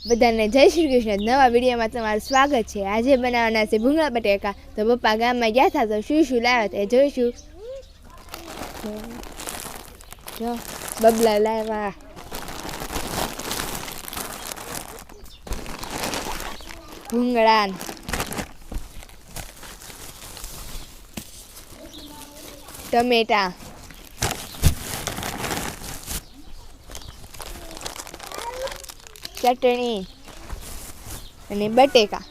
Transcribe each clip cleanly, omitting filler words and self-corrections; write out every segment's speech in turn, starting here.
બધાને જય શ્રી કૃષ્ણ. નવા વિડીયોમાં તમારું સ્વાગત છે. આજે બનાવવાના છે ભૂંગળા બટેકા. તો પપ્પા ગામમાં ગયા હતા તો શું લાવ્યા તે જોઈશું. જો બબલા લાવ્યા, ભૂંગળા, ટમેટા, ચટણી અને બટેકા.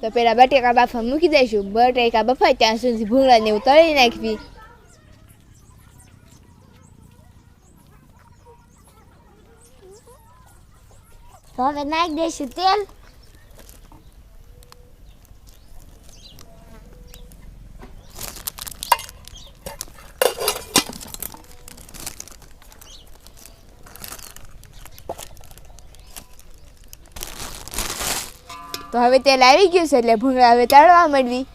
તો પેલા બટેકા બાફા મૂકી દઈશું. બટેકા બફાય ત્યાં સુધી ભૂંગળાને એવું તળી નાખવી. તો હવે નાખી દઈશું તેલ. તો હવે તેલ આવી ગયું છે એટલે ભૂંગળા હવે તળવા માંડવી.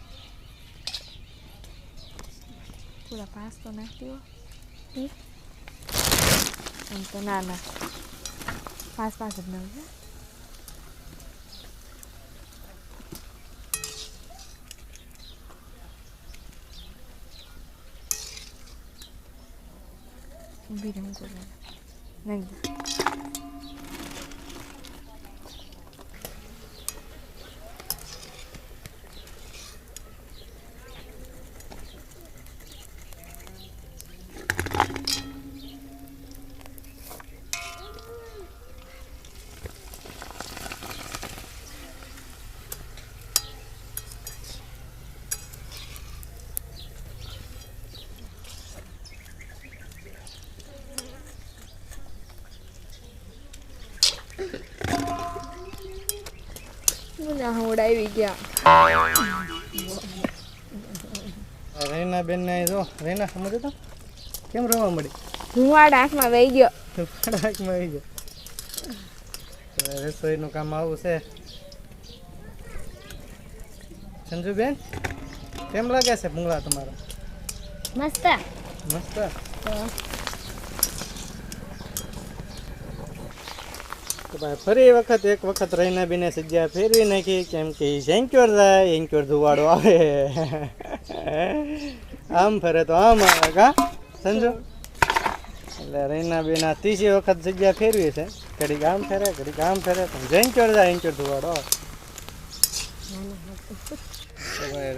પૂરા પાંચ તો નાખી દો. એમ તો ના પાંચ જ નાખજો. ઊભી રહું તો નાખી દો. ઉડાવી ગયા રેના બેન ને જો રેના સમજો તો કેમ રવા મળી. ધુવાડ આંખમાં વહી ગયો. આંખમાં આવી ગયો. રસોઈનું કામ આવું છે. સંજુબેન કેમ લાગે છે ભૂંગળા તમારા? મસ્ત મસ્ત. તો ભાઈ ફરી એક વખત રહીના બેને જગ્યા ફેરવી નાખી કેમ કે સેન્ક્યોર જાય એન્ક્યોર ધુવાડો આવે. આમ ફરે તો આમ આવે કા સંજુ? એટલે રહીના બેના 30 વખત જગ્યા ફેરવી છે. ઘડીક આમ ફેરે ઘડીક આમ ફેરે પણ જેન્ક્યોર જાય એન્ક્યોર ધુવાડો આવે.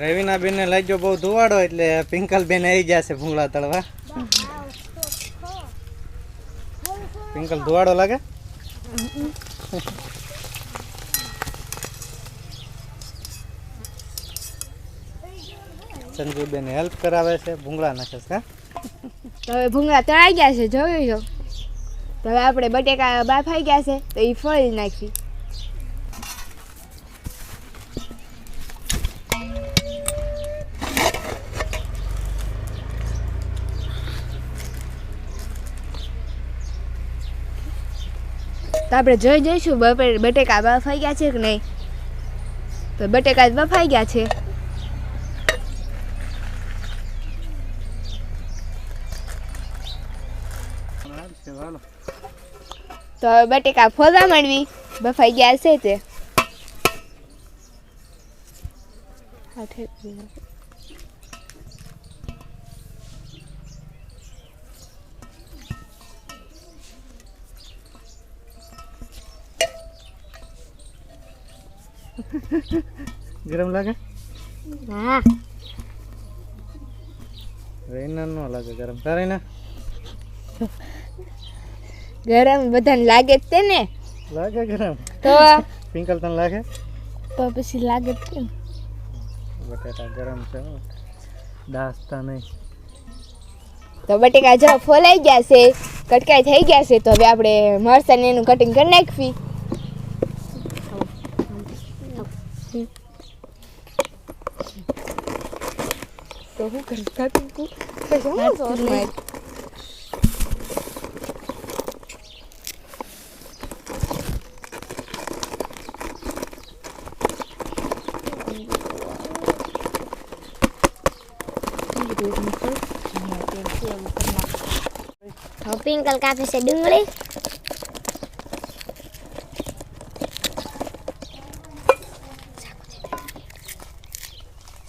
રવિના બેનને લાગ્યો બહુ ધુવાડો એટલે પિંકલ બેન આવી ગયા છે ભૂંગળા તળવા. પિંકલ ધુવાડો લાગે? સંજુબેન હેલ્પ કરાવે છે, ભૂંગળા નાખે છે. તો હવે ભૂંગળા તળાઈ ગયા છે જોયું છો. તો હવે આપણે બટેકા બાફાઈ ગયા છે તો એ ફોડી નાખવી. તો આપણે જોઈ જઈશું બટેકા બફાઈ ગયા છે કે નહીં. તો બટેકા જ બફાઈ ગયા છે. તો હવે બટેકા ફોદા માંડવી. બફાઈ ગયા છે તે. ગરમ લાગે? હા રેના નો લાગે ગરમ. તારે ના ગરમ બધાને લાગે જ તે ને. લાગે ગરમ તો પિંકલ તને લાગે? તો પછી લાગે જ કેમ. બટેટા ગરમ છે દાસ્તા નહીં. તો બટેકા જો ફોલાઈ ગયા છે, કટકાઈ થઈ ગયા છે. તો હવે આપણે મરચાં એનું કટિંગ કરી નાખવી. તો હું કરતા તું પિંકલ કાપે છે ડુંગળી.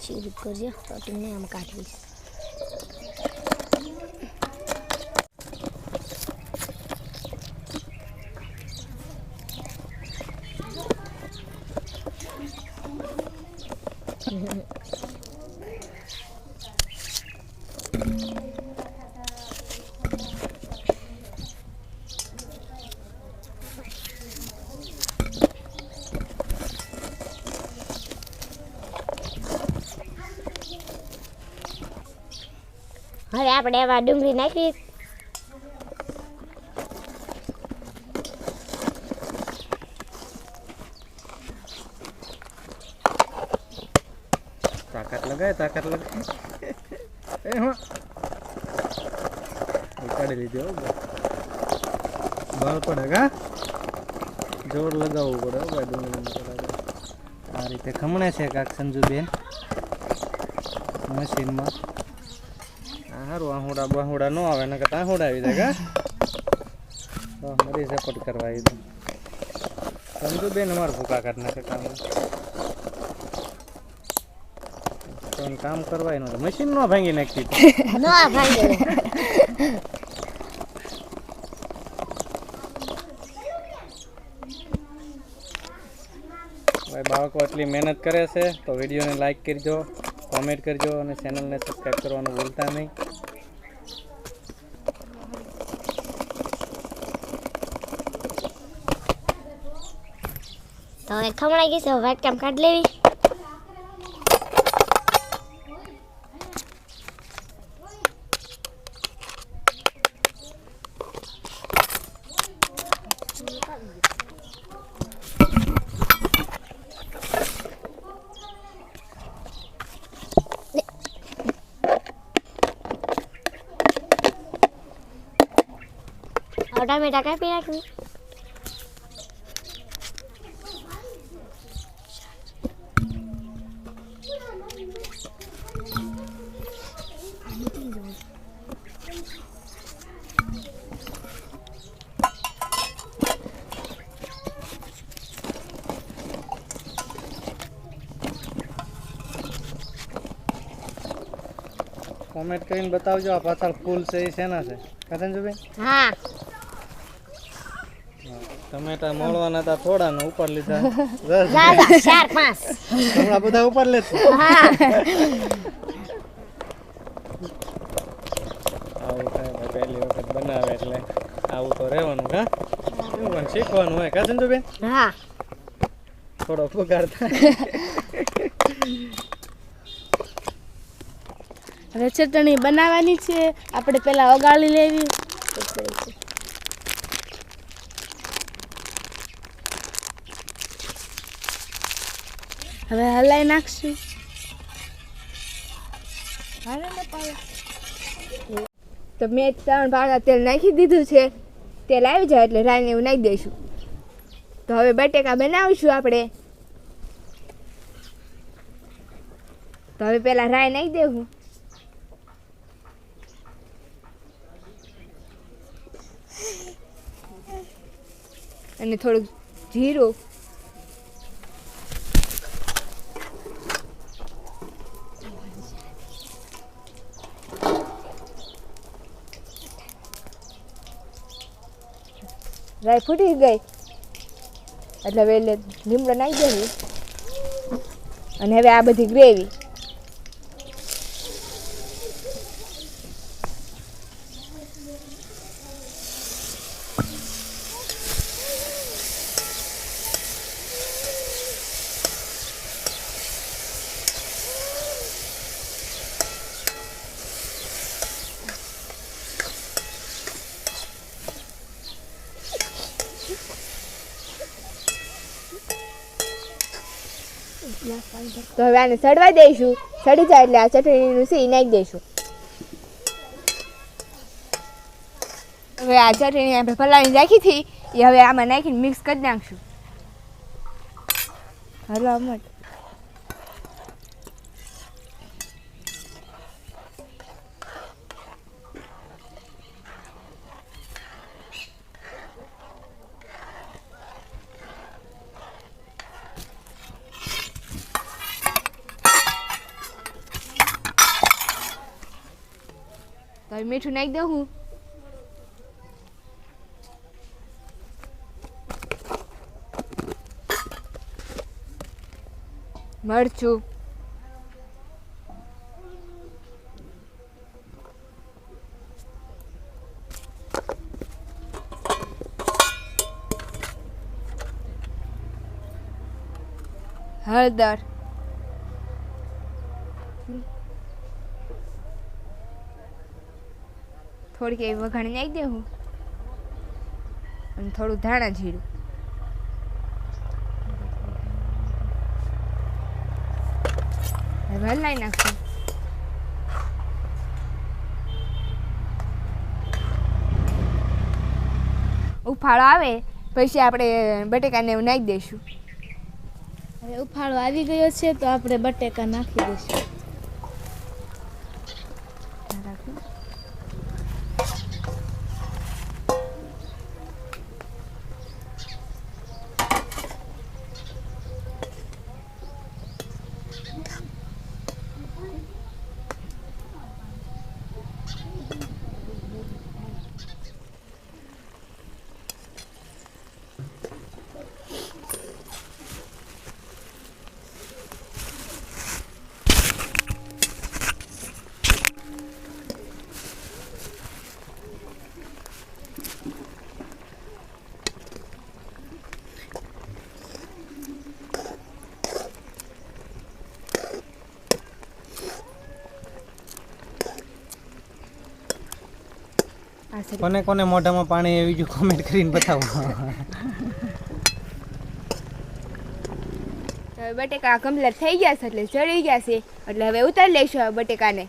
ચીરી કરજો કટિંગને આમ કાઢીશ. હવે આપણે એવા ડુંગળી નાખી. તાકાત લગાય એ હા કાઢી લીધો બળ પડે કા જોર લગાવવું પડે ભાઈ ડુંગળી આ રીતે ખમણે છે કાક સંજુબેન મશીનમાં. સારું આહુડા બહુડા ન આવે ને કે તાહુડા આવી જાય કા તો મરી સપોર્ટ કરવા આવી દઉં સંજુબેન અમારે ભૂકા કાઢ નાખે કામ તો કામ કરવાય નતું મશીન ન ભાંગી નાખી ન ભાઈ ભાઈ બાળકો એટલી મહેનત કરે છે તો વિડીયોને લાઈક કરજો, કોમેન્ટ કરજો અને ચેનલને સબસ્ક્રાઈબ કરવાનું ભૂલતા નહીં. તો હવે ખમણાઈ ગઈ છે. હવે વાટકામ કાઢી લેવી. ટામેટા કાપી નાખવી. કોમેન્ટ કરીને બતાવજો આ પાછળ ફૂલ છે એ શેના છે કતનજુબેન? હા ટમેટા મોળવાના હતા થોડા ને ઉપર લીધા દાદા 4-5 હમણાં બધા ઉપર લેતો. હા આવું થાય ભાઈ પહેલી વખત બનાવે એટલે આવું તો રહેવાનું કા એવું પણ શીખવાનું હોય કા સંજુબેન? હા થોડો પગાર થાય. હવે ચટણી બનાવવાની છે આપણે પહેલા ઓગાળી લેવી. હવે હલાઈ નાખશું. તો મેં 3 ભાગા તેલ નાખી દીધું છે. તેલ આવી જાય એટલે રાઈને એવું નાખી દઈશું. તો હવે બટેકા બનાવીશું આપણે. તો હવે પહેલા રાઈ નાખી દેવું અને થોડુંક જીરું. રાઈ ફૂટી ગઈ એટલે હવે લીમડો નાખી દેવી અને હવે આ બધી ગ્રેવી તો હવે આને સડવા દઈશું. સડી જાય એટલે આ ચટણીનું સી નાખી દઈશું. હવે આ ચટણી આપણે પલાળીને રાખી હતી એ હવે આમાં નાખીને મિક્સ કરી નાખશું. હલવા મત હવે મીઠું નાખી દઉં હું. મરચું, હળદર, થોડીક એવી વઘાણી નાખી દે હું અને થોડું ધાણા જીરું. હવે હલાવી નાખશું. ઉફાળો આવે પછી આપણે બટેકાને એવું નાખી દઈશું. હવે ઉફાળો આવી ગયો છે તો આપણે બટેકા નાખી દઈશું. કોને કોને મોઢામાં પાણી આવી ગયું કોમેન્ટ કરીને બતાવો. તો હવે બટેકા કમ્પ્લીટ થઈ ગયા છે એટલે ચડી ગયા છે એટલે હવે ઉતારી લઈશું આ બટેકાને.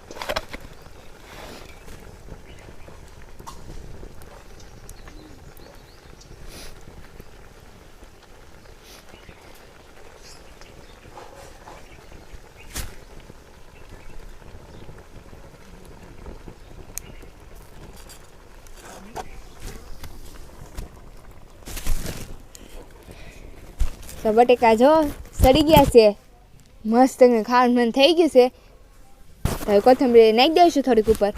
તો બટેકા જો સડી ગયા છે, મસ્ત ખાવાનું મન થઈ ગયું છે. હવે કોથમરી નાખી દઈશું થોડીક ઉપર.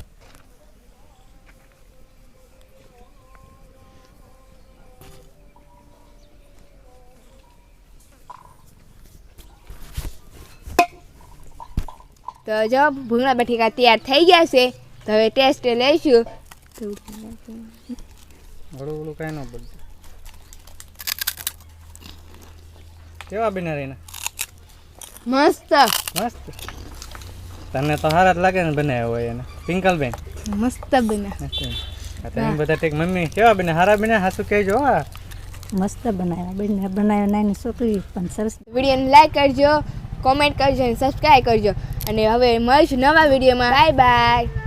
તો જો ભૂંગળા બટેકા તૈયાર થઈ ગયા છે. તો હવે ટેસ્ટ લઈશું. હળું કાંઈ ન બધું કેવા બન્યા રહીને? મસ્ત મસ્ત. તને તો સારા જ લાગે ને બનાવ્યા હોય એને. પિંકલબેન મસ્ત બન્યા. તમે બધા ટેક મમ્મી કેવા બન્યા? સારા બન્યા? હાસુ કહેજો. હા મસ્ત બનાવ્યા નાની છોકરી પણ સરસ. વિડીયોને લાઈક કરજો, કોમેન્ટ કરજો અને સબસ્ક્રાઈબ કરજો. અને હવે મળીશું નવા વિડીયોમાં. Bye bye.